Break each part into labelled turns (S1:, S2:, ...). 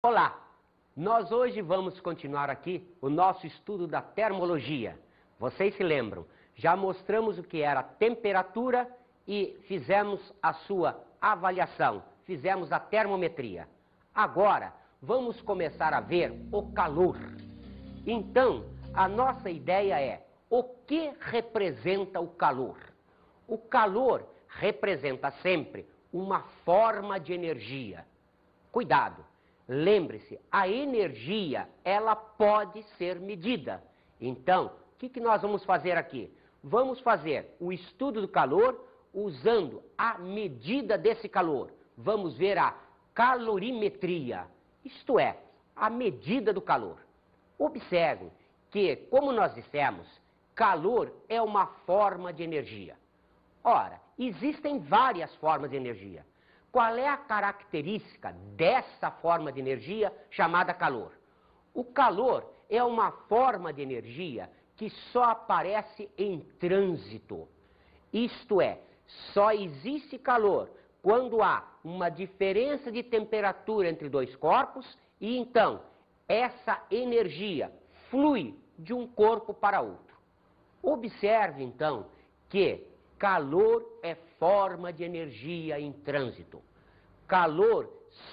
S1: Olá! Nós hoje vamos continuar aqui o nosso estudo da termologia. Vocês se lembram, já mostramos o que era a temperatura e fizemos a sua avaliação, fizemos a termometria. Agora, vamos começar a ver o calor. Então, a nossa ideia é, o que representa o calor? O calor representa sempre uma forma de energia. Cuidado! Lembre-se, a energia, ela pode ser medida. Então, o que nós vamos fazer aqui? Vamos fazer o estudo do calor usando a medida desse calor. Vamos ver a calorimetria, isto é, a medida do calor. Observe que, como nós dissemos, calor é uma forma de energia. Ora, existem várias formas de energia. Qual é a característica dessa forma de energia chamada calor? O calor é uma forma de energia que só aparece em trânsito. Isto é, só existe calor quando há uma diferença de temperatura entre dois corpos e então essa energia flui de um corpo para outro. Observe então que calor é forma de energia em trânsito. Calor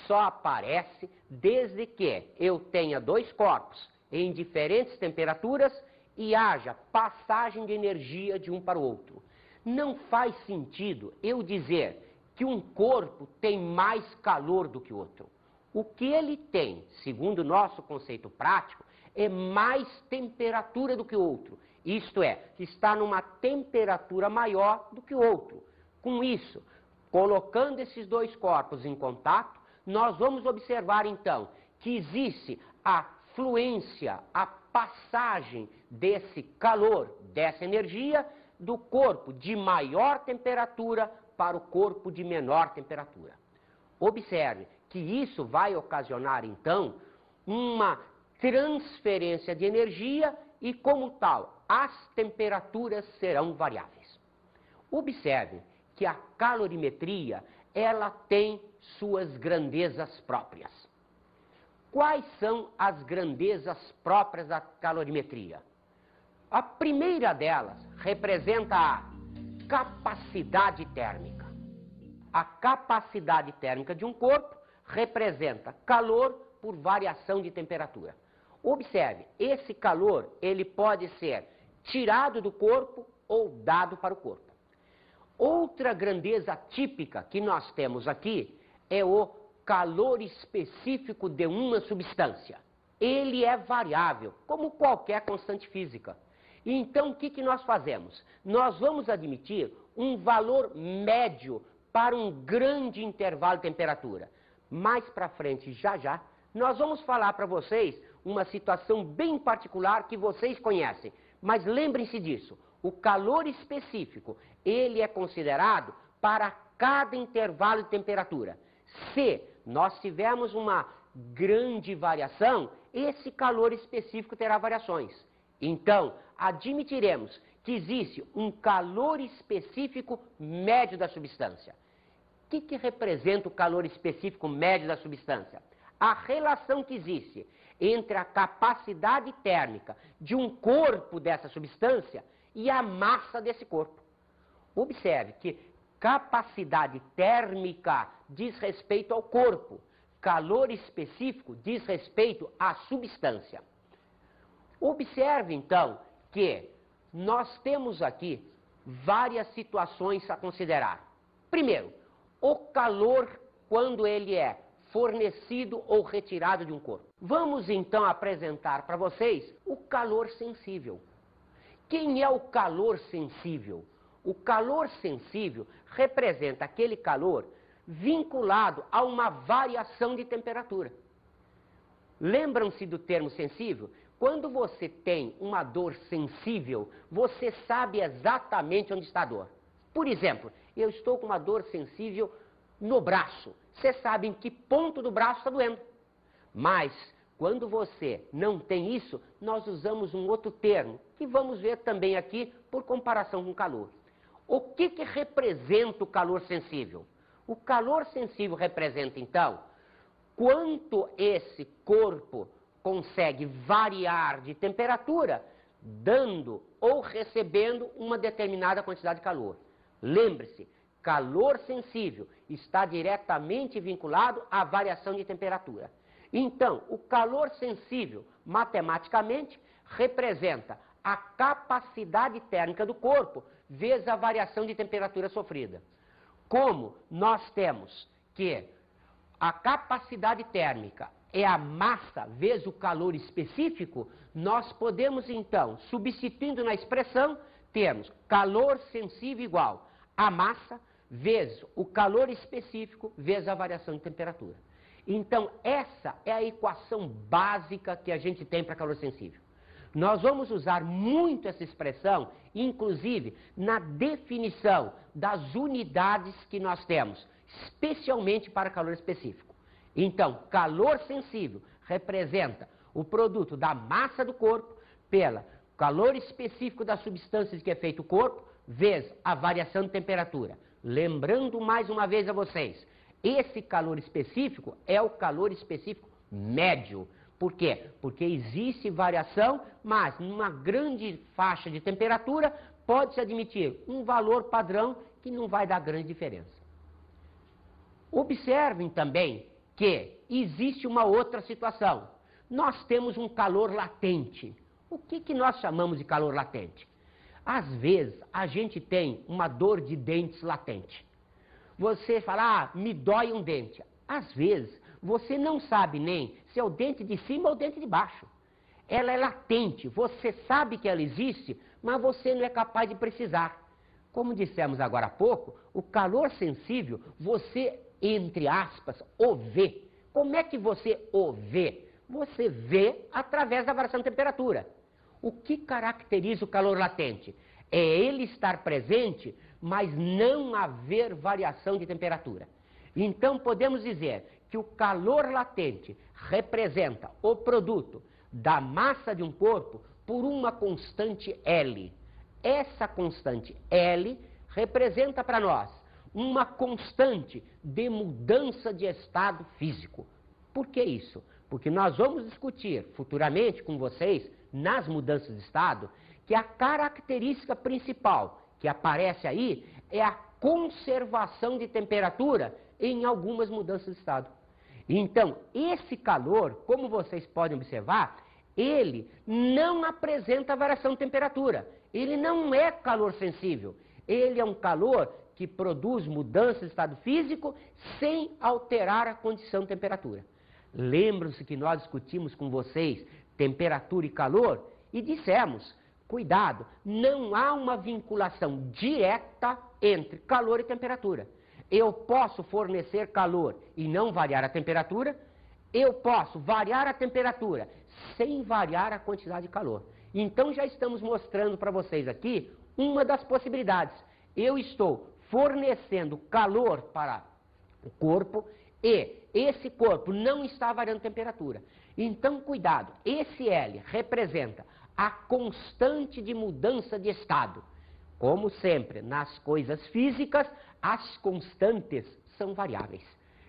S1: só aparece desde que eu tenha dois corpos em diferentes temperaturas e haja passagem de energia de um para o outro. Não faz sentido eu dizer que um corpo tem mais calor do que o outro. O que ele tem, segundo o nosso conceito prático, é mais temperatura do que o outro. Isto é, está numa temperatura maior do que o outro. Com isso, colocando esses dois corpos em contato, nós vamos observar então que existe a fluência, a passagem desse calor, dessa energia, do corpo de maior temperatura para o corpo de menor temperatura. Observe que isso vai ocasionar então uma transferência de energia e, como tal, as temperaturas serão variáveis. Observe que a calorimetria, ela tem suas grandezas próprias. Quais são as grandezas próprias da calorimetria? A primeira delas representa a capacidade térmica. A capacidade térmica de um corpo representa calor por variação de temperatura. Observe, esse calor, ele pode ser tirado do corpo ou dado para o corpo. Outra grandeza típica que nós temos aqui é o calor específico de uma substância. Ele é variável, como qualquer constante física. E então, o que nós fazemos? Nós vamos admitir um valor médio para um grande intervalo de temperatura. Mais para frente, já, nós vamos falar para vocês uma situação bem particular que vocês conhecem. Mas lembrem-se disso, o calor específico, ele é considerado para cada intervalo de temperatura. Se nós tivermos uma grande variação, esse calor específico terá variações. Então, admitiremos que existe um calor específico médio da substância. O que representa o calor específico médio da substância? A relação que existe entre a capacidade térmica de um corpo dessa substância e a massa desse corpo. Observe que capacidade térmica diz respeito ao corpo, calor específico diz respeito à substância. Observe então que nós temos aqui várias situações a considerar. Primeiro, o calor quando ele é fornecido ou retirado de um corpo. Vamos então apresentar para vocês o calor sensível. Quem é o calor sensível? O calor sensível representa aquele calor vinculado a uma variação de temperatura. Lembram-se do termo sensível? Quando você tem uma dor sensível, você sabe exatamente onde está a dor. Por exemplo, eu estou com uma dor sensível no braço. Você sabe em que ponto do braço está doendo. Mas, quando você não tem isso, nós usamos um outro termo, que vamos ver também aqui por comparação com o calor. O que representa o calor sensível? O calor sensível representa, então, quanto esse corpo consegue variar de temperatura, dando ou recebendo uma determinada quantidade de calor. Lembre-se, calor sensível está diretamente vinculado à variação de temperatura. Então, o calor sensível, matematicamente, representa a capacidade térmica do corpo vezes a variação de temperatura sofrida. Como nós temos que a capacidade térmica é a massa vezes o calor específico, nós podemos então, substituindo na expressão, termos calor sensível igual a massa vezes o calor específico vezes a variação de temperatura. Então, essa é a equação básica que a gente tem para calor sensível. Nós vamos usar muito essa expressão, inclusive na definição das unidades que nós temos, especialmente para calor específico. Então, calor sensível representa o produto da massa do corpo pelo calor específico das substâncias que é feito o corpo, vezes a variação de temperatura. Lembrando mais uma vez a vocês, esse calor específico é o calor específico médio. Por quê? Porque existe variação, mas numa grande faixa de temperatura pode-se admitir um valor padrão que não vai dar grande diferença. Observem também que existe uma outra situação. Nós temos um calor latente. O que nós chamamos de calor latente? Às vezes, a gente tem uma dor de dentes latente. Você fala, me dói um dente. Às vezes, você não sabe nem se é o dente de cima ou o dente de baixo. Ela é latente, você sabe que ela existe, mas você não é capaz de precisar. Como dissemos agora há pouco, o calor sensível, você, entre aspas, o vê. Como é que você o vê? Você vê através da variação de temperatura. O que caracteriza o calor latente? É ele estar presente, mas não haver variação de temperatura. Então, podemos dizer que o calor latente representa o produto da massa de um corpo por uma constante L. Essa constante L representa para nós uma constante de mudança de estado físico. Por que isso? Porque nós vamos discutir futuramente com vocês, nas mudanças de estado, que a característica principal que aparece aí é a conservação de temperatura em algumas mudanças de estado. Então, esse calor, como vocês podem observar, ele não apresenta variação de temperatura. Ele não é calor sensível. Ele é um calor que produz mudança de estado físico sem alterar a condição de temperatura. Lembram-se que nós discutimos com vocês temperatura e calor e dissemos, cuidado, não há uma vinculação direta entre calor e temperatura. Eu posso fornecer calor e não variar a temperatura, eu posso variar a temperatura sem variar a quantidade de calor. Então já estamos mostrando para vocês aqui uma das possibilidades. Eu estou fornecendo calor para o corpo e esse corpo não está variando temperatura. Então, cuidado, esse L representa a constante de mudança de estado. Como sempre, nas coisas físicas, as constantes são variáveis.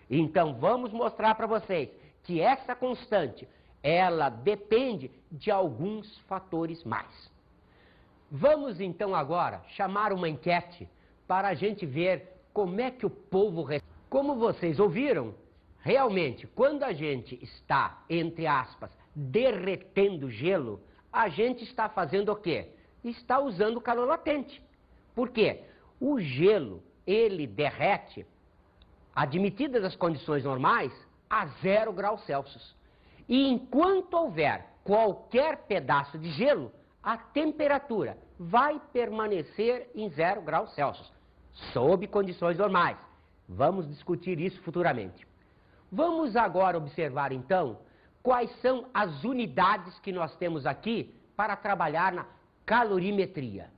S1: Então, vamos mostrar para vocês que essa constante, ela depende de alguns fatores mais. Vamos então agora chamar uma enquete para a gente ver como é que o povo responde. Como vocês ouviram, realmente, quando a gente está, entre aspas, derretendo gelo, a gente está fazendo o quê? Está usando calor latente. Por quê? O gelo, ele derrete, admitidas as condições normais, a 0 graus Celsius. E enquanto houver qualquer pedaço de gelo, a temperatura vai permanecer em 0 graus Celsius, sob condições normais. Vamos discutir isso futuramente. Vamos agora observar, então, quais são as unidades que nós temos aqui para trabalhar na calorimetria.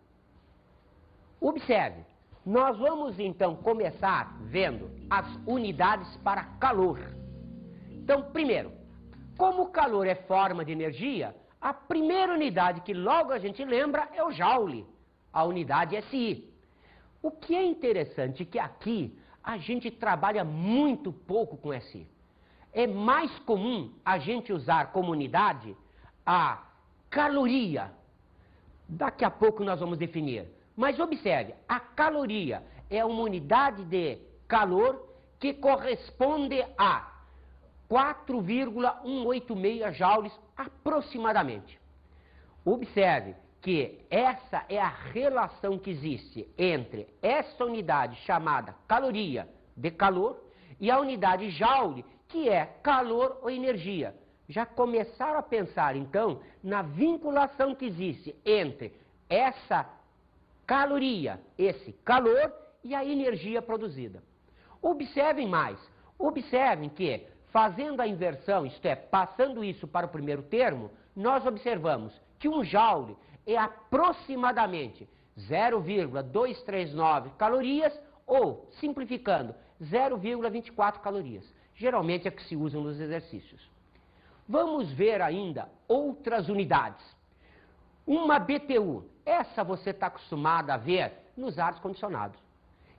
S1: Observe, nós vamos então começar vendo as unidades para calor. Então, primeiro, como o calor é forma de energia, a primeira unidade que logo a gente lembra é o joule, a unidade SI. O que é interessante é que aqui a gente trabalha muito pouco com SI. é mais comum a gente usar como unidade a caloria. Daqui a pouco nós vamos definir. Mas observe, a caloria é uma unidade de calor que corresponde a 4,186 joules aproximadamente. Observe que essa é a relação que existe entre essa unidade chamada caloria de calor e a unidade joule, que é calor ou energia. Já começaram a pensar, então, na vinculação que existe entre essa caloria, esse calor e a energia produzida. Observem mais, observem que, fazendo a inversão, isto é, passando isso para o primeiro termo, nós observamos que um joule é aproximadamente 0,239 calorias ou, simplificando, 0,24 calorias. Geralmente é que se usam nos exercícios. Vamos ver ainda outras unidades. Uma BTU, essa você está acostumado a ver nos ar-condicionados.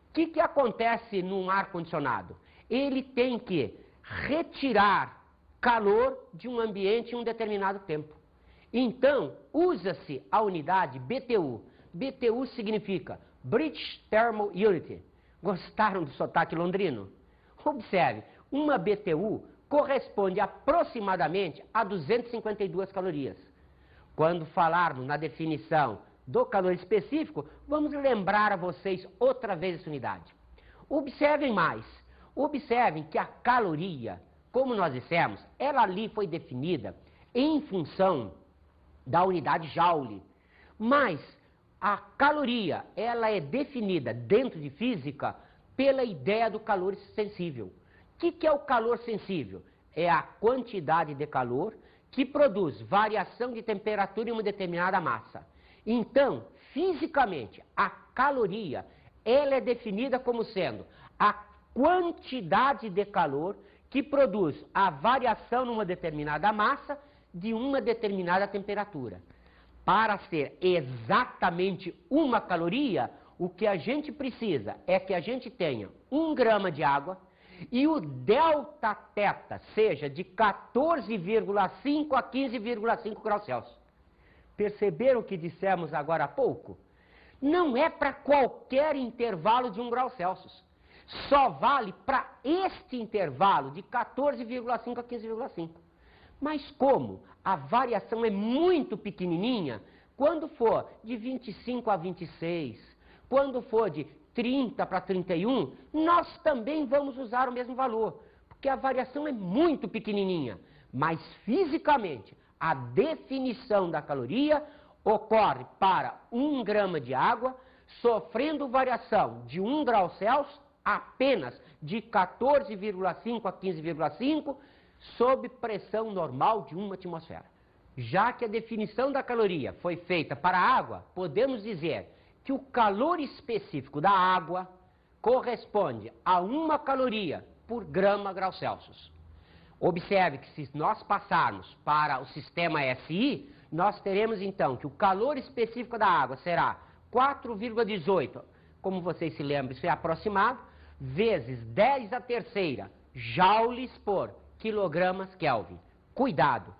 S1: O que acontece num ar-condicionado? Ele tem que retirar calor de um ambiente em um determinado tempo. Então, usa-se a unidade BTU. BTU significa British Thermal Unit. Gostaram do sotaque londrino? Observe, uma BTU corresponde aproximadamente a 252 calorias. Quando falarmos na definição do calor específico, vamos lembrar a vocês outra vez essa unidade. Observem mais. Observem que a caloria, como nós dissemos, ela ali foi definida em função da unidade joule. Mas a caloria, ela é definida dentro de física pela ideia do calor sensível. O que é o calor sensível? É a quantidade de calor que produz variação de temperatura em uma determinada massa. Então, fisicamente, a caloria, ela é definida como sendo a quantidade de calor que produz a variação numa determinada massa de uma determinada temperatura. Para ser exatamente uma caloria, o que a gente precisa é que a gente tenha 1 grama de água e o delta teta seja de 14,5 a 15,5 graus Celsius. Perceberam o que dissemos agora há pouco? Não é para qualquer intervalo de 1 grau Celsius. Só vale para este intervalo de 14,5 a 15,5. Mas como a variação é muito pequenininha, quando for de 25 a 26, quando for de 30 para 31, nós também vamos usar o mesmo valor, porque a variação é muito pequenininha. Mas fisicamente, a definição da caloria ocorre para 1 grama de água, sofrendo variação de 1 grau Celsius apenas de 14,5 a 15,5, sob pressão normal de 1 atmosfera. Já que a definição da caloria foi feita para a água, podemos dizer que o calor específico da água corresponde a 1 caloria por grama grau Celsius. Observe que se nós passarmos para o sistema SI, nós teremos então que o calor específico da água será 4,18, como vocês se lembram, isso é aproximado, vezes 10 a terceira joules por quilogramas Kelvin. Cuidado,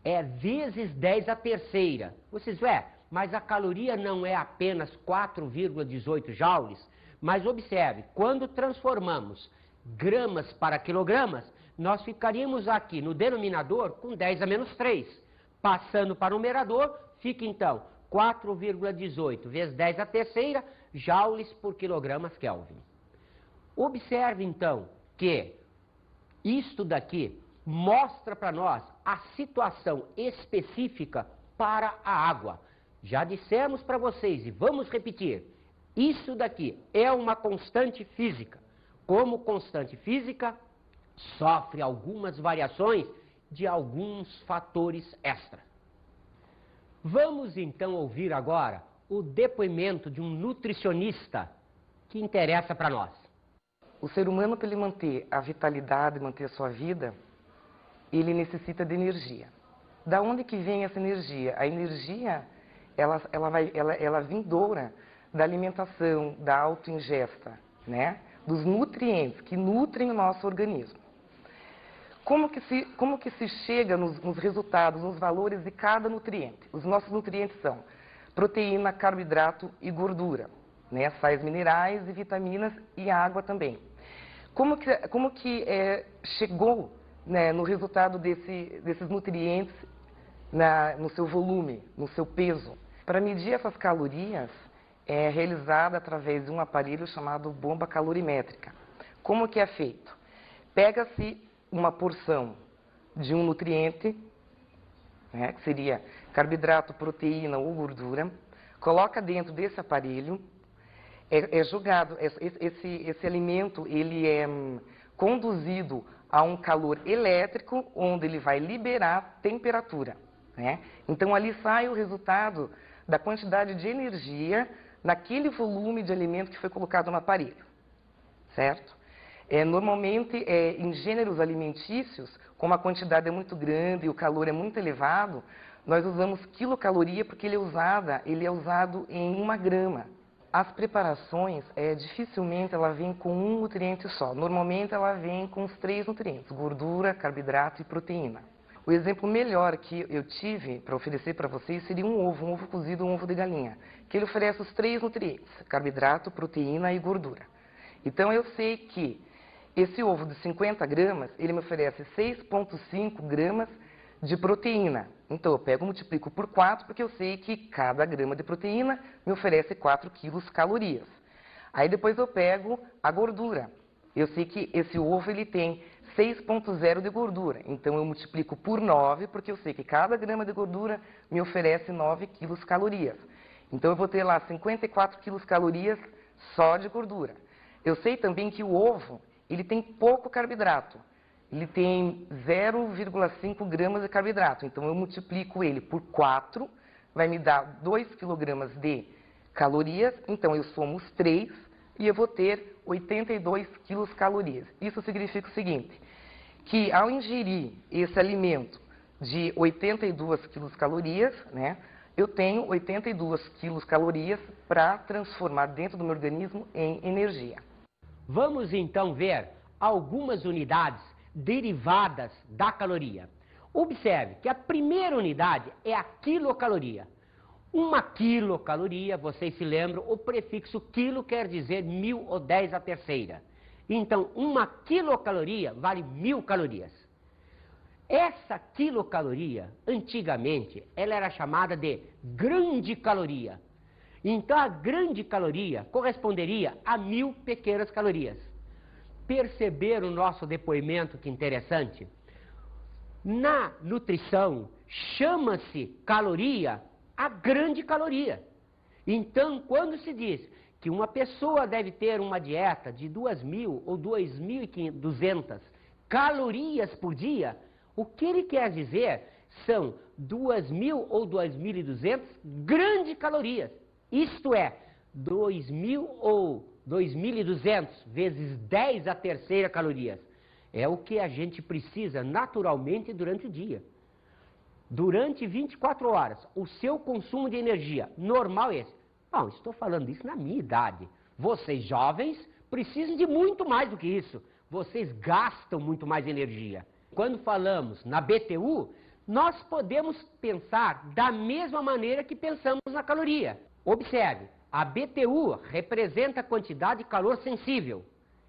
S1: é vezes 10 a terceira. Vocês veem, mas a caloria não é apenas 4,18 joules, mas observe, quando transformamos gramas para quilogramas, nós ficaríamos aqui no denominador com 10 a menos 3. Passando para o numerador, fica então 4,18 vezes 10 a terceira joules por quilogramas Kelvin. Observe então que isto daqui mostra para nós a situação específica para a água. Já dissemos para vocês e vamos repetir, isso daqui é uma constante física. Como constante física, sofre algumas variações de alguns fatores extra. Vamos então ouvir agora o depoimento de um nutricionista que interessa para nós.
S2: O ser humano, para ele manter a vitalidade, manter a sua vida, ele necessita de energia. Da onde que vem essa energia? A energia, ela vindoura da alimentação, da autoingesta, né? Dos nutrientes que nutrem o nosso organismo. Como que se chega nos resultados, nos valores de cada nutriente? Os nossos nutrientes são proteína, carboidrato e gordura, né? Sais minerais e vitaminas e água também. Como que chegou, né, no resultado desses nutrientes no seu volume, no seu peso? Para medir essas calorias é realizada através de um aparelho chamado bomba calorimétrica. Como que é feito? Pega-se uma porção de um nutriente, né, que seria carboidrato, proteína ou gordura, coloca dentro desse aparelho, é jogado, esse alimento ele é conduzido a um calor elétrico, onde ele vai liberar temperatura, né? Então ali sai o resultado da quantidade de energia naquele volume de alimento que foi colocado no aparelho, certo? Normalmente, em gêneros alimentícios, como a quantidade é muito grande e o calor é muito elevado, nós usamos quilocaloria porque ele é usado em 1 grama. As preparações, dificilmente ela vem com um nutriente só. Normalmente ela vem com os 3 nutrientes, gordura, carboidrato e proteína. O exemplo melhor que eu tive para oferecer para vocês seria um ovo cozido, um ovo de galinha, que ele oferece os 3 nutrientes, carboidrato, proteína e gordura. Então eu sei que esse ovo de 50 gramas, ele me oferece 6,5 gramas de proteína. Então eu pego e multiplico por 4, porque eu sei que cada grama de proteína me oferece 4 quilocalorias. Aí depois eu pego a gordura. Eu sei que esse ovo ele tem 6,0 de gordura. Então eu multiplico por 9, porque eu sei que cada grama de gordura me oferece 9 quilocalorias. Então eu vou ter lá 54 quilocalorias só de gordura. Eu sei também que o ovo ele tem pouco carboidrato. Ele tem 0,5 gramas de carboidrato. Então eu multiplico ele por 4, vai me dar 2 quilogramas de calorias. Então eu somo os 3 e eu vou ter 82 quilocalorias. Isso significa o seguinte, que ao ingerir esse alimento de 82 quilocalorias, né, eu tenho 82 quilocalorias para transformar dentro do meu organismo em energia.
S1: Vamos então ver algumas unidades derivadas da caloria. Observe que a primeira unidade é a quilocaloria. Uma quilocaloria, vocês se lembram, o prefixo quilo quer dizer 1000 ou 10 à terceira. Então, uma quilocaloria vale 1000 calorias. Essa quilocaloria, antigamente, ela era chamada de grande caloria. Então, a grande caloria corresponderia a 1000 pequenas calorias. Perceberam o nosso depoimento, que interessante? Na nutrição, chama-se caloria a grande caloria. Então, quando se diz que uma pessoa deve ter uma dieta de 2.000 ou 2.200 calorias por dia, o que ele quer dizer são 2.000 ou 2.200 grandes calorias. Isto é, 2.000 ou 2.200 vezes 10 à terceira calorias. É o que a gente precisa naturalmente durante o dia. Durante 24 horas, o seu consumo de energia normal é esse. Não, estou falando isso na minha idade. Vocês jovens precisam de muito mais do que isso. Vocês gastam muito mais energia. Quando falamos na BTU, nós podemos pensar da mesma maneira que pensamos na caloria. Observe, a BTU representa a quantidade de calor sensível.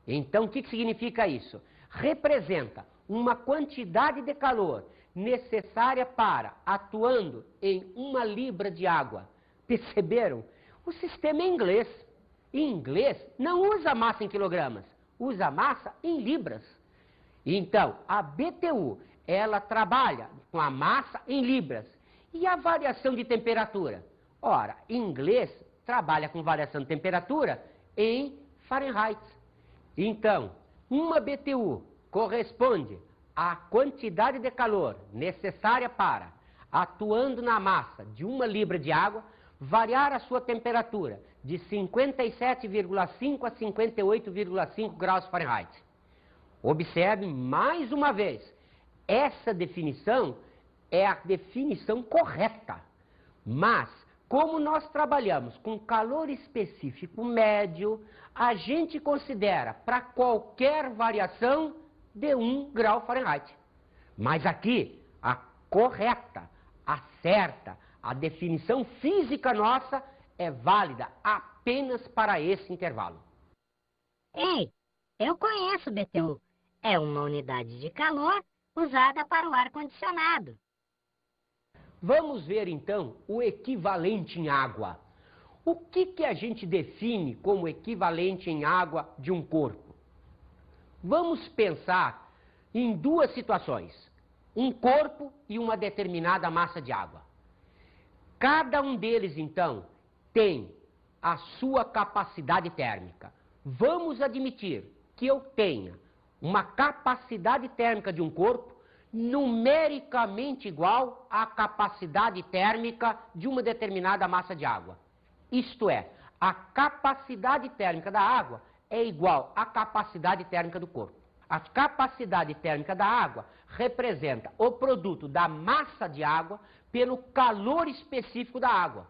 S1: Então, o que significa isso? Representa uma quantidade de calor necessária para, atuando em 1 libra de água. Perceberam? O sistema é inglês. Em inglês, não usa massa em quilogramas, usa massa em libras. Então, a BTU, ela trabalha com a massa em libras. E a variação de temperatura? Ora, em inglês, trabalha com variação de temperatura em Fahrenheit. Então, uma BTU corresponde à quantidade de calor necessária para, atuando na massa de 1 libra de água, variar a sua temperatura de 57,5 a 58,5 graus Fahrenheit. Observe mais uma vez, essa definição é a definição correta, mas como nós trabalhamos com calor específico médio, a gente considera para qualquer variação de 1 grau Fahrenheit. Mas aqui, a correta, a certa, a definição física nossa é válida apenas para esse intervalo.
S3: Ei, eu conheço o BTU. É uma unidade de calor usada para o ar-condicionado.
S1: Vamos ver então o equivalente em água. O que a gente define como equivalente em água de um corpo? Vamos pensar em duas situações: um corpo e uma determinada massa de água. Cada um deles, então, tem a sua capacidade térmica. Vamos admitir que eu tenha uma capacidade térmica de um corpo numericamente igual à capacidade térmica de uma determinada massa de água. Isto é, a capacidade térmica da água é igual à capacidade térmica do corpo. A capacidade térmica da água representa o produto da massa de água pelo calor específico da água.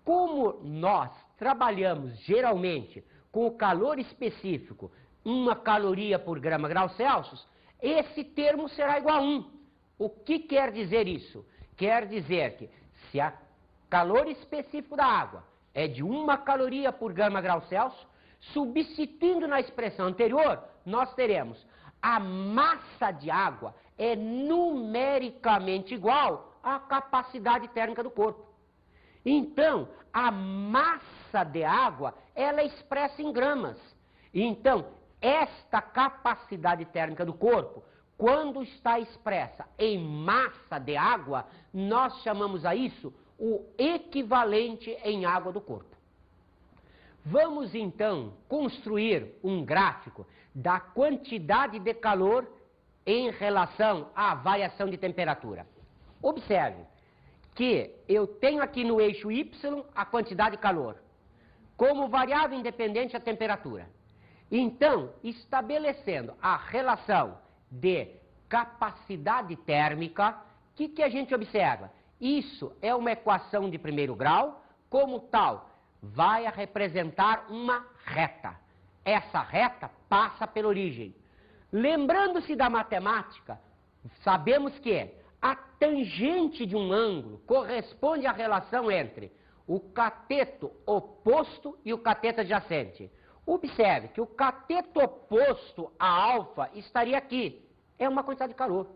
S1: Como nós trabalhamos geralmente com o calor específico, 1 caloria por grama Celsius, esse termo será igual a 1. O que quer dizer isso? Quer dizer que se o calor específico da água é de 1 caloria por grama Celsius, substituindo na expressão anterior, nós teremos a massa de água é numericamente igual à capacidade térmica do corpo. Então, a massa de água, ela é expressa em gramas. Então, esta capacidade térmica do corpo, quando está expressa em massa de água, nós chamamos a isso o equivalente em água do corpo. Vamos então construir um gráfico da quantidade de calor em relação à variação de temperatura. Observe que eu tenho aqui no eixo Y a quantidade de calor, como variável independente a temperatura. Então, estabelecendo a relação de capacidade térmica, o que a gente observa? Isso é uma equação de primeiro grau, como tal, vai representar uma reta. Essa reta passa pela origem. Lembrando-se da matemática, sabemos que a tangente de um ângulo corresponde à relação entre o cateto oposto e o cateto adjacente. Observe que o cateto oposto a alfa estaria aqui. É uma quantidade de calor.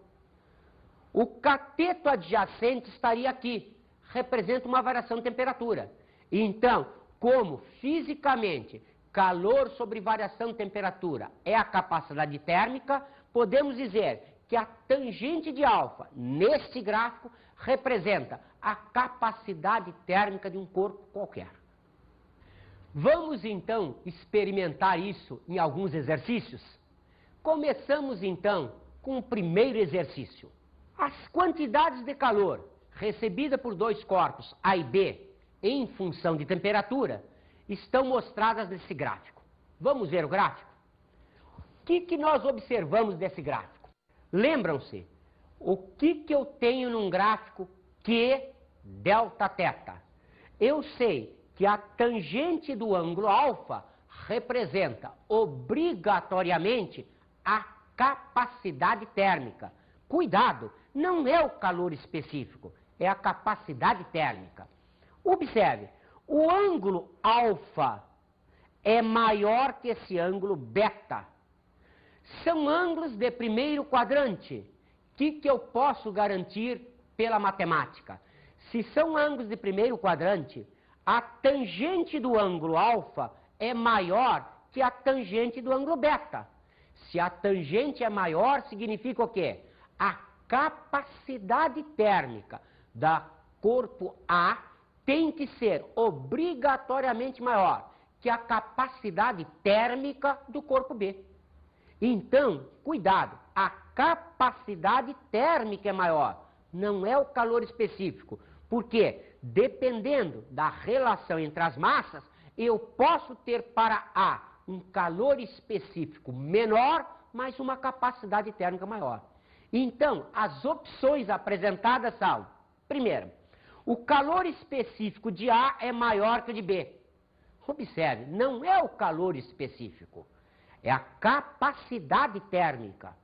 S1: O cateto adjacente estaria aqui. Representa uma variação de temperatura. Então, como fisicamente calor sobre variação de temperatura é a capacidade térmica, podemos dizer que a tangente de alfa, neste gráfico, representa a capacidade térmica de um corpo qualquer. Vamos então experimentar isso em alguns exercícios? Começamos então com o primeiro exercício. As quantidades de calor recebidas por dois corpos, A e B, em função de temperatura, estão mostradas nesse gráfico. Vamos ver o gráfico? O que nós observamos desse gráfico? Lembram-se, o que eu tenho num gráfico Q delta θ? Eu sei que a tangente do ângulo alfa representa obrigatoriamente a capacidade térmica. Cuidado, não é o calor específico, é a capacidade térmica. Observe, o ângulo alfa é maior que esse ângulo beta. São ângulos de primeiro quadrante. O que eu posso garantir pela matemática? Se são ângulos de primeiro quadrante, a tangente do ângulo alfa é maior que a tangente do ângulo beta. Se a tangente é maior, significa o quê? A capacidade térmica da corpo A tem que ser obrigatoriamente maior que a capacidade térmica do corpo B. Então, cuidado, a capacidade térmica é maior, não é o calor específico, porque dependendo da relação entre as massas, eu posso ter para A um calor específico menor, mas uma capacidade térmica maior. Então, as opções apresentadas são, primeiro, o calor específico de A é maior que o de B. Observe, não é o calor específico, é a capacidade térmica.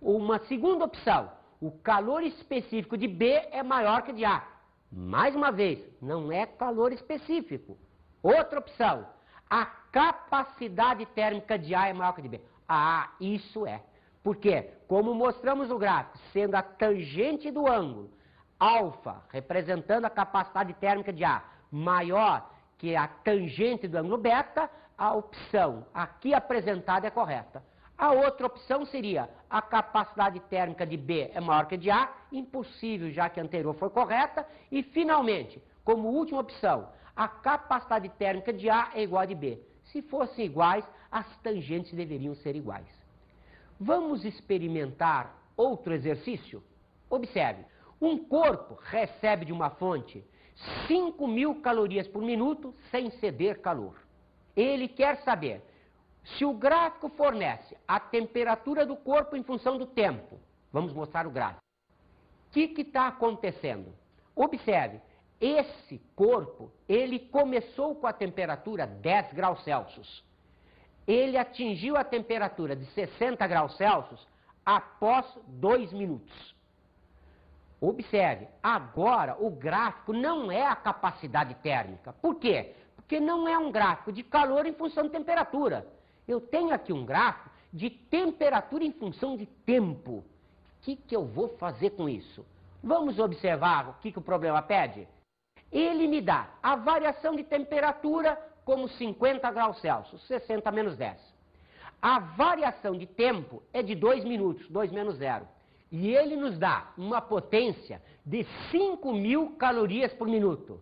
S1: Uma segunda opção, o calor específico de B é maior que de A. Mais uma vez, não é calor específico. Outra opção, a capacidade térmica de A é maior que de B. Ah, isso é. Por quê? Como mostramos no gráfico, sendo a tangente do ângulo alfa, representando a capacidade térmica de A, maior que a tangente do ângulo beta, a opção aqui apresentada é correta. A outra opção seria a capacidade térmica de B é maior que a de A, impossível, já que a anterior foi correta. E, finalmente, como última opção, a capacidade térmica de A é igual a de B. Se fossem iguais, as tangentes deveriam ser iguais. Vamos experimentar outro exercício? Observe, um corpo recebe de uma fonte 5.000 calorias por minuto sem ceder calor. Ele quer saber se o gráfico fornece a temperatura do corpo em função do tempo. Vamos mostrar o gráfico. O que está acontecendo? Observe, esse corpo, ele começou com a temperatura 10 graus Celsius. Ele atingiu a temperatura de 60 graus Celsius após 2 minutos. Observe, agora o gráfico não é a capacidade térmica. Por quê? Porque não é um gráfico de calor em função de temperatura. Eu tenho aqui um gráfico de temperatura em função de tempo. O que eu vou fazer com isso? Vamos observar o que o problema pede? Ele me dá a variação de temperatura como 50 graus Celsius, 60 menos 10. A variação de tempo é de 2 minutos, 2 menos 0. E ele nos dá uma potência de 5.000 calorias por minuto.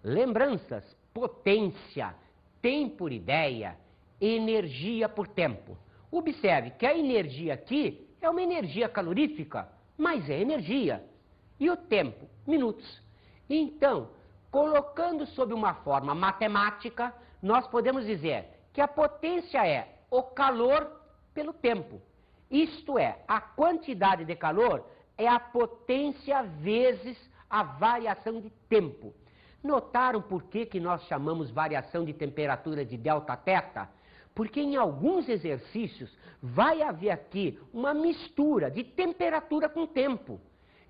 S1: Lembranças, potência, tempo por ideia, energia por tempo. Observe que a energia aqui é uma energia calorífica, mas é energia. E o tempo, minutos. Então, colocando sob uma forma matemática, nós podemos dizer que a potência é o calor pelo tempo. Isto é, a quantidade de calor é a potência vezes a variação de tempo. Notaram por que nós chamamos variação de temperatura de delta-teta? Porque em alguns exercícios vai haver aqui uma mistura de temperatura com tempo.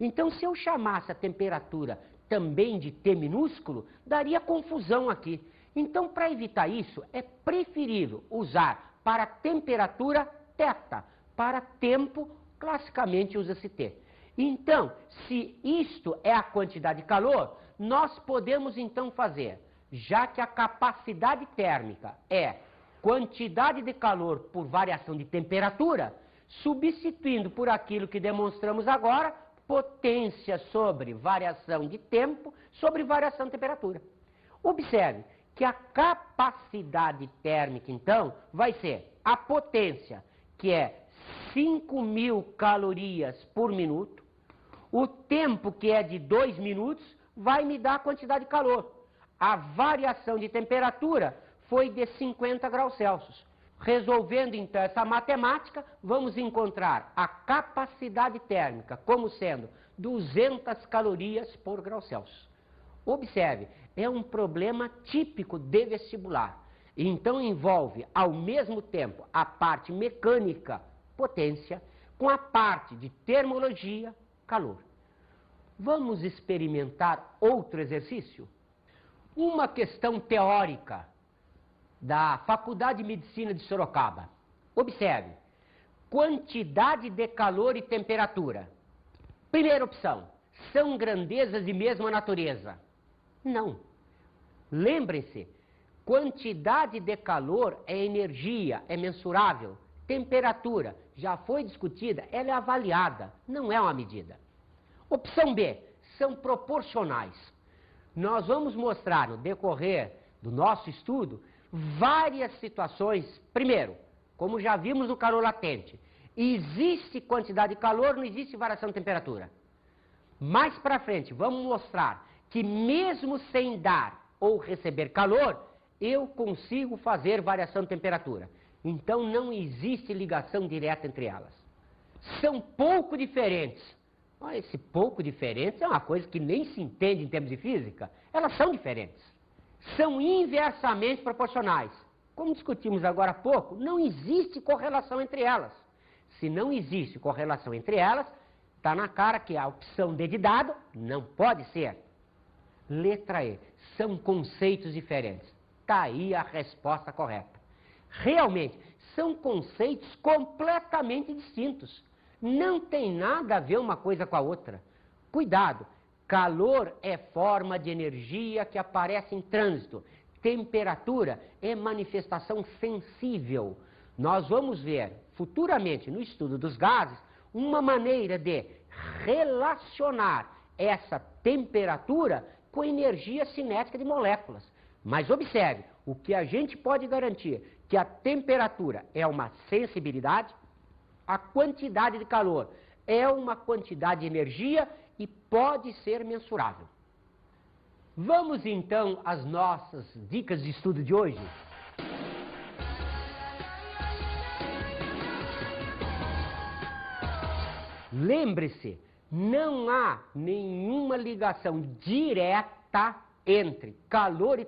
S1: Então, se eu chamasse a temperatura também de T minúsculo, daria confusão aqui. Então, para evitar isso, é preferível usar para temperatura teta. Para tempo, classicamente usa-se T. Então, se isto é a quantidade de calor, nós podemos então fazer, já que a capacidade térmica é quantidade de calor por variação de temperatura, substituindo por aquilo que demonstramos agora, potência sobre variação de tempo sobre variação de temperatura. Observe que a capacidade térmica, então, vai ser a potência, que é 5.000 calorias por minuto. O tempo, que é de 2 minutos, vai me dar a quantidade de calor. A variação de temperatura foi de 50 graus Celsius. Resolvendo, então, essa matemática, vamos encontrar a capacidade térmica como sendo 200 calorias por grau Celsius. Observe, é um problema típico de vestibular. Então, envolve, ao mesmo tempo, a parte mecânica, potência, com a parte de termologia, calor. Vamos experimentar outro exercício? Uma questão teórica da Faculdade de Medicina de Sorocaba. Observe, quantidade de calor e temperatura. Primeira opção, são grandezas de mesma natureza? Não. Lembrem-se, quantidade de calor é energia, é mensurável. Temperatura, já foi discutida, ela é avaliada, não é uma medida. Opção B, são proporcionais. Nós vamos mostrar no decorrer do nosso estudo várias situações. Primeiro, como já vimos no calor latente, existe quantidade de calor, não existe variação de temperatura. Mais para frente, vamos mostrar que mesmo sem dar ou receber calor, eu consigo fazer variação de temperatura. Então não existe ligação direta entre elas. São pouco diferentes. Esse pouco diferentes é uma coisa que nem se entende em termos de física. Elas são diferentes. São inversamente proporcionais. Como discutimos agora há pouco, não existe correlação entre elas. Se não existe correlação entre elas, Está na cara que a opção D de dado não pode ser. Letra E. São conceitos diferentes. Está aí a resposta correta. Realmente, são conceitos completamente distintos. Não tem nada a ver uma coisa com a outra. Cuidado, calor é forma de energia que aparece em trânsito. Temperatura é manifestação sensível. Nós vamos ver futuramente no estudo dos gases uma maneira de relacionar essa temperatura com a energia cinética de moléculas. Mas observe, o que a gente pode garantir que a temperatura é uma sensibilidade, a quantidade de calor é uma quantidade de energia e pode ser mensurável. Vamos então às nossas dicas de estudo de hoje? Lembre-se, não há nenhuma ligação direta entre calor e